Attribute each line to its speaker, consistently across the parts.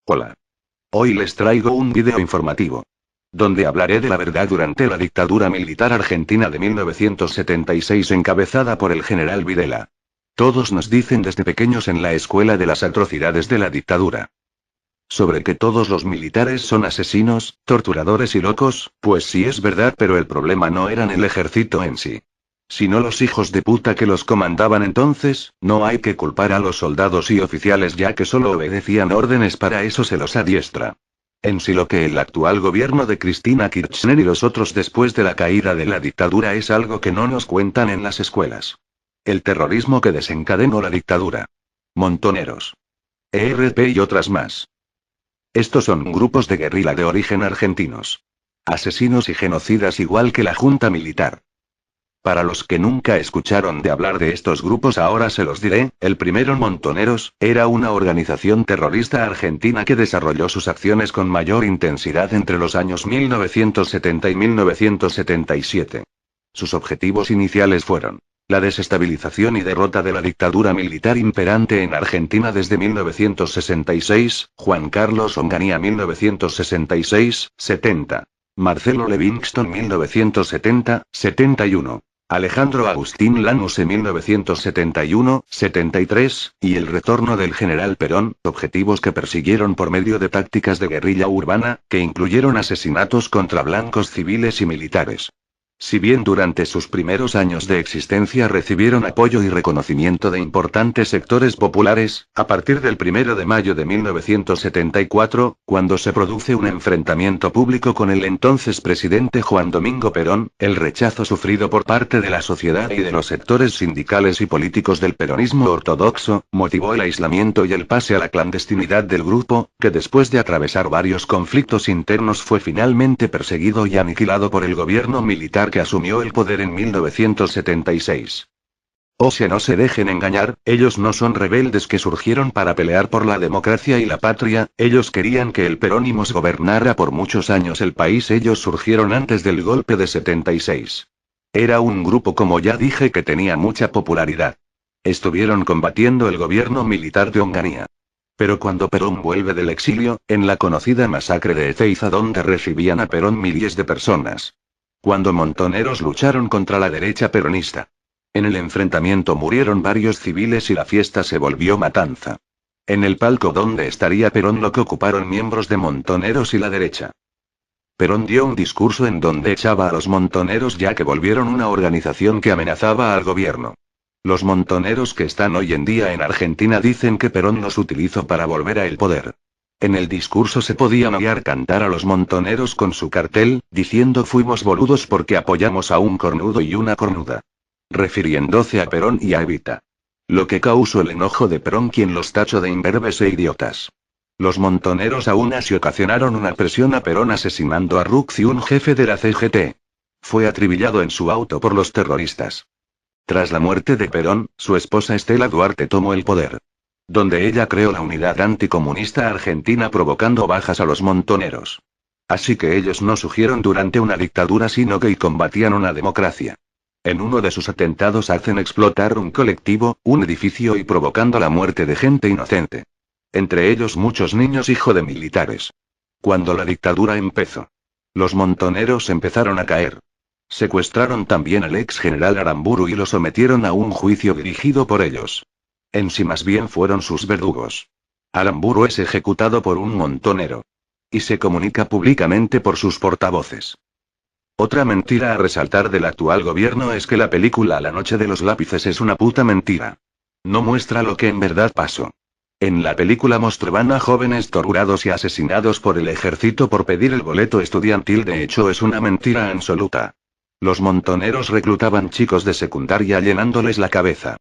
Speaker 1: Hola. Hoy les traigo un video informativo, donde hablaré de la verdad durante la dictadura militar argentina de 1976 encabezada por el general Videla. Todos nos dicen desde pequeños en la escuela de las atrocidades de la dictadura. Sobre que todos los militares son asesinos, torturadores y locos, pues sí es verdad, pero el problema no eran el ejército en sí, sino los hijos de puta que los comandaban entonces. No hay que culpar a los soldados y oficiales ya que solo obedecían órdenes, para eso se los adiestra. En sí lo que el actual gobierno de Cristina Kirchner y los otros después de la caída de la dictadura es algo que no nos cuentan en las escuelas. El terrorismo que desencadenó la dictadura. Montoneros. ERP y otras más. Estos son grupos de guerrilla de origen argentinos. Asesinos y genocidas igual que la junta militar. Para los que nunca escucharon de hablar de estos grupos, ahora se los diré. El primero, Montoneros, era una organización terrorista argentina que desarrolló sus acciones con mayor intensidad entre los años 1970 y 1977. Sus objetivos iniciales fueron la desestabilización y derrota de la dictadura militar imperante en Argentina desde 1966, Juan Carlos Onganía 1966-70, Marcelo Levingston 1970-71. Alejandro Agustín Lanusse 1971-73, y el retorno del general Perón, objetivos que persiguieron por medio de tácticas de guerrilla urbana, que incluyeron asesinatos contra blancos civiles y militares. Si bien durante sus primeros años de existencia recibieron apoyo y reconocimiento de importantes sectores populares, a partir del 1 de mayo de 1974, cuando se produce un enfrentamiento público con el entonces presidente Juan Domingo Perón, el rechazo sufrido por parte de la sociedad y de los sectores sindicales y políticos del peronismo ortodoxo, motivó el aislamiento y el pase a la clandestinidad del grupo, que después de atravesar varios conflictos internos fue finalmente perseguido y aniquilado por el gobierno militar que asumió el poder en 1976. O sea, no se dejen engañar, ellos no son rebeldes que surgieron para pelear por la democracia y la patria, ellos querían que el peronismo gobernara por muchos años el país. Ellos surgieron antes del golpe de 76. Era un grupo, como ya dije, que tenía mucha popularidad. Estuvieron combatiendo el gobierno militar de Onganía. Pero cuando Perón vuelve del exilio, en la conocida masacre de Ezeiza, donde recibían a Perón miles de personas. Cuando Montoneros lucharon contra la derecha peronista. En el enfrentamiento murieron varios civiles y la fiesta se volvió matanza. En el palco donde estaría Perón lo que ocuparon miembros de Montoneros y la derecha. Perón dio un discurso en donde echaba a los Montoneros ya que volvieron una organización que amenazaba al gobierno. Los Montoneros que están hoy en día en Argentina dicen que Perón los utilizó para volver al poder. En el discurso se podía oír cantar a los Montoneros con su cartel, diciendo fuimos boludos porque apoyamos a un cornudo y una cornuda. Refiriéndose a Perón y a Evita. Lo que causó el enojo de Perón, quien los tachó de imberbes e idiotas. Los Montoneros aún así ocasionaron una presión a Perón asesinando a Ruxi, un jefe de la CGT. Fue acribillado en su auto por los terroristas. Tras la muerte de Perón, su esposa Estela Duarte tomó el poder. Donde ella creó la Unidad Anticomunista Argentina, provocando bajas a los Montoneros. Así que ellos no surgieron durante una dictadura, sino que combatían una democracia. En uno de sus atentados hacen explotar un colectivo, un edificio, y provocando la muerte de gente inocente. Entre ellos muchos niños hijos de militares. Cuando la dictadura empezó, los Montoneros empezaron a caer. Secuestraron también al ex general Aramburu y lo sometieron a un juicio dirigido por ellos. En sí más bien fueron sus verdugos. Aramburu es ejecutado por un montonero. Y se comunica públicamente por sus portavoces. Otra mentira a resaltar del actual gobierno es que la película La Noche de los Lápices es una puta mentira. No muestra lo que en verdad pasó. En la película mostraban a jóvenes torturados y asesinados por el ejército por pedir el boleto estudiantil. De hecho, es una mentira absoluta. Los Montoneros reclutaban chicos de secundaria llenándoles la cabeza.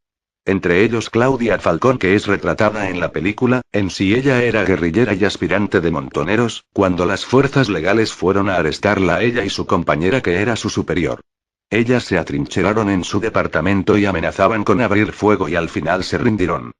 Speaker 1: Entre ellos Claudia Falcón, que es retratada en la película. En sí ella era guerrillera y aspirante de Montoneros, cuando las fuerzas legales fueron a arrestarla a ella y su compañera, que era su superior. Ellas se atrincheraron en su departamento y amenazaban con abrir fuego, y al final se rindieron.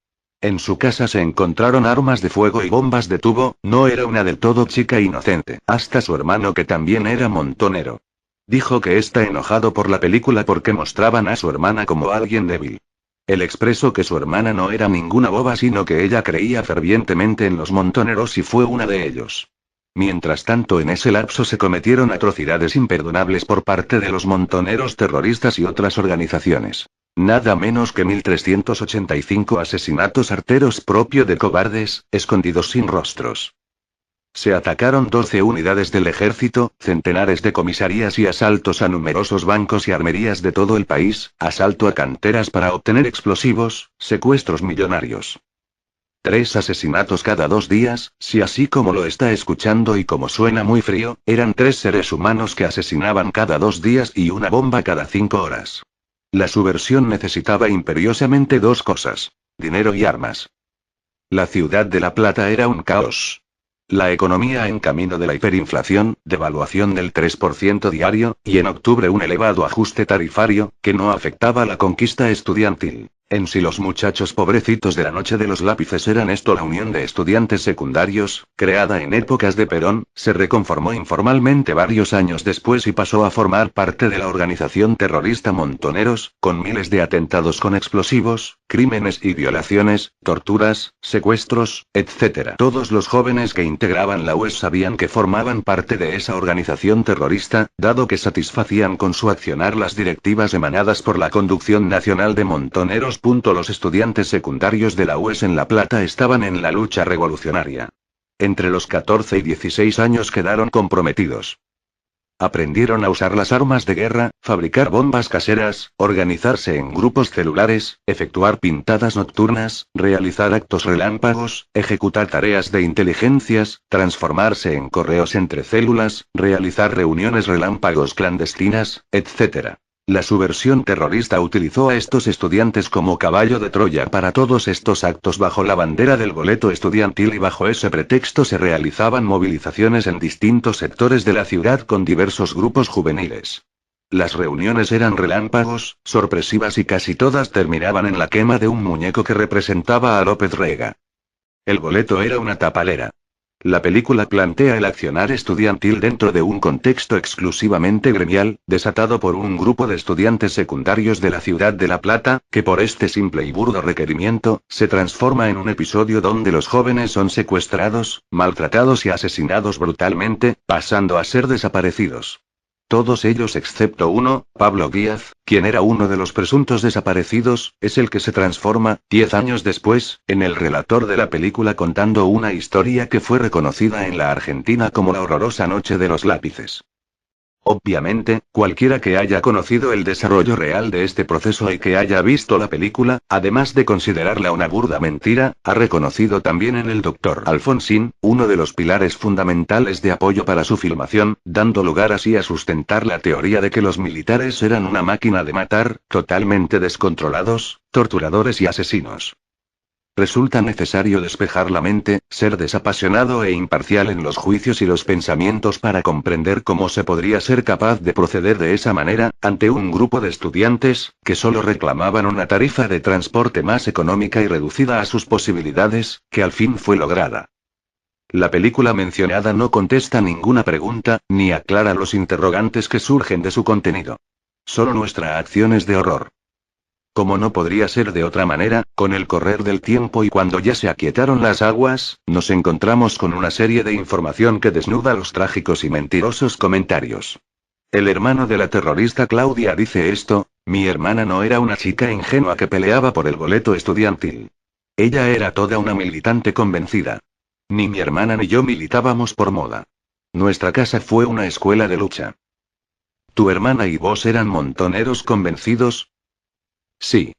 Speaker 1: En su casa se encontraron armas de fuego y bombas de tubo. No era una del todo chica inocente. Hasta su hermano, que también era montonero, dijo que está enojado por la película porque mostraban a su hermana como alguien débil. Él expresó que su hermana no era ninguna boba, sino que ella creía fervientemente en los montoneros y fue una de ellos. Mientras tanto, en ese lapso se cometieron atrocidades imperdonables por parte de los montoneros terroristas y otras organizaciones. Nada menos que 1385 asesinatos arteros propio de cobardes, escondidos sin rostros. Se atacaron 12 unidades del ejército, centenares de comisarías y asaltos a numerosos bancos y armerías de todo el país, asalto a canteras para obtener explosivos, secuestros millonarios. 3 asesinatos cada 2 días, si así como lo está escuchando y como suena muy frío, eran 3 seres humanos que asesinaban cada 2 días y una bomba cada 5 horas. La subversión necesitaba imperiosamente 2 cosas: dinero y armas. La ciudad de La Plata era un caos. La economía en camino de la hiperinflación, devaluación del 3% diario, y en octubre un elevado ajuste tarifario, que no afectaba la conquista estudiantil. En sí los muchachos pobrecitos de la noche de los lápices eran esto. La Unión de Estudiantes Secundarios, creada en épocas de Perón, se reconformó informalmente varios años después y pasó a formar parte de la organización terrorista Montoneros, con miles de atentados con explosivos, crímenes y violaciones, torturas, secuestros, etc. Todos los jóvenes que integraban la UES sabían que formaban parte de esa organización terrorista, dado que satisfacían con su accionar las directivas emanadas por la Conducción Nacional de Montoneros. Los estudiantes secundarios de la UES en La Plata estaban en la lucha revolucionaria. Entre los 14 y 16 años quedaron comprometidos. Aprendieron a usar las armas de guerra, fabricar bombas caseras, organizarse en grupos celulares, efectuar pintadas nocturnas, realizar actos relámpagos, ejecutar tareas de inteligencias, transformarse en correos entre células, realizar reuniones relámpagos clandestinas, etc. La subversión terrorista utilizó a estos estudiantes como caballo de Troya para todos estos actos bajo la bandera del boleto estudiantil, y bajo ese pretexto se realizaban movilizaciones en distintos sectores de la ciudad con diversos grupos juveniles. Las reuniones eran relámpagos, sorpresivas y casi todas terminaban en la quema de un muñeco que representaba a López Rega. El boleto era una tapalera. La película plantea el accionar estudiantil dentro de un contexto exclusivamente gremial, desatado por un grupo de estudiantes secundarios de la ciudad de La Plata, que por este simple y burdo requerimiento, se transforma en un episodio donde los jóvenes son secuestrados, maltratados y asesinados brutalmente, pasando a ser desaparecidos. Todos ellos excepto uno, Pablo Díaz, quien era uno de los presuntos desaparecidos, es el que se transforma, 10 años después, en el relator de la película, contando una historia que fue reconocida en la Argentina como la horrorosa Noche de los Lápices. Obviamente, cualquiera que haya conocido el desarrollo real de este proceso y que haya visto la película, además de considerarla una burda mentira, ha reconocido también en el Dr. Alfonsín, uno de los pilares fundamentales de apoyo para su filmación, dando lugar así a sustentar la teoría de que los militares eran una máquina de matar, totalmente descontrolados, torturadores y asesinos. Resulta necesario despejar la mente, ser desapasionado e imparcial en los juicios y los pensamientos para comprender cómo se podría ser capaz de proceder de esa manera, ante un grupo de estudiantes, que solo reclamaban una tarifa de transporte más económica y reducida a sus posibilidades, que al fin fue lograda. La película mencionada no contesta ninguna pregunta, ni aclara los interrogantes que surgen de su contenido. Solo nuestra acción es de horror. Como no podría ser de otra manera, con el correr del tiempo y cuando ya se aquietaron las aguas, nos encontramos con una serie de información que desnuda los trágicos y mentirosos comentarios. El hermano de la terrorista Claudia dice esto: mi hermana no era una chica ingenua que peleaba por el boleto estudiantil. Ella era toda una militante convencida. Ni mi hermana ni yo militábamos por moda. Nuestra casa fue una escuela de lucha. ¿Tu hermana y vos eran montoneros convencidos? Sí.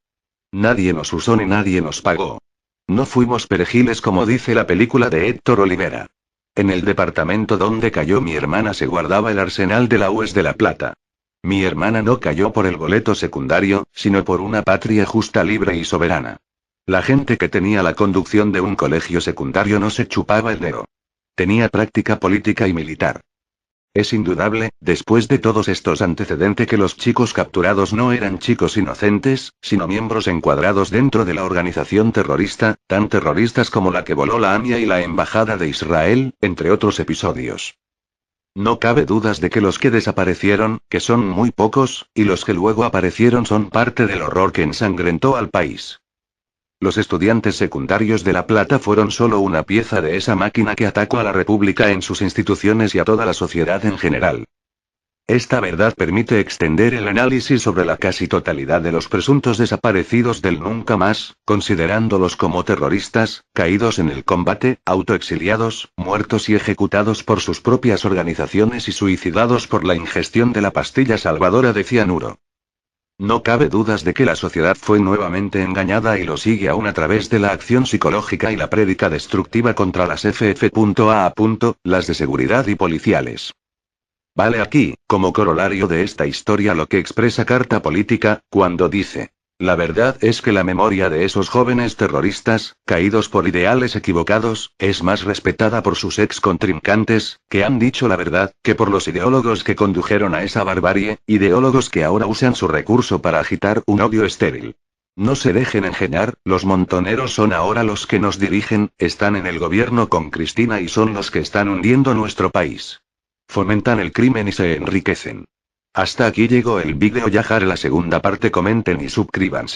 Speaker 1: Nadie nos usó ni nadie nos pagó. No fuimos perejiles como dice la película de Héctor Olivera. En el departamento donde cayó mi hermana se guardaba el arsenal de la UES de La Plata. Mi hermana no cayó por el boleto secundario, sino por una patria justa, libre y soberana. La gente que tenía la conducción de un colegio secundario no se chupaba el dedo. Tenía práctica política y militar. Es indudable, después de todos estos antecedentes, que los chicos capturados no eran chicos inocentes, sino miembros encuadrados dentro de la organización terrorista, tan terroristas como la que voló la AMIA y la Embajada de Israel, entre otros episodios. No cabe dudas de que los que desaparecieron, que son muy pocos, y los que luego aparecieron son parte del horror que ensangrentó al país. Los estudiantes secundarios de La Plata fueron solo una pieza de esa máquina que atacó a la República en sus instituciones y a toda la sociedad en general. Esta verdad permite extender el análisis sobre la casi totalidad de los presuntos desaparecidos del nunca más, considerándolos como terroristas, caídos en el combate, autoexiliados, muertos y ejecutados por sus propias organizaciones y suicidados por la ingestión de la pastilla salvadora de cianuro. No cabe dudas de que la sociedad fue nuevamente engañada y lo sigue aún a través de la acción psicológica y la prédica destructiva contra las FF.A. las de seguridad y policiales. Vale aquí, como corolario de esta historia, lo que expresa Carta Política, cuando dice: la verdad es que la memoria de esos jóvenes terroristas, caídos por ideales equivocados, es más respetada por sus ex contrincantes, que han dicho la verdad, que por los ideólogos que condujeron a esa barbarie, ideólogos que ahora usan su recurso para agitar un odio estéril. No se dejen engañar, los montoneros son ahora los que nos dirigen, están en el gobierno con Cristina y son los que están hundiendo nuestro país. Fomentan el crimen y se enriquecen. Hasta aquí llegó el vídeo. Ya haré la segunda parte. Comenten y suscríbanse.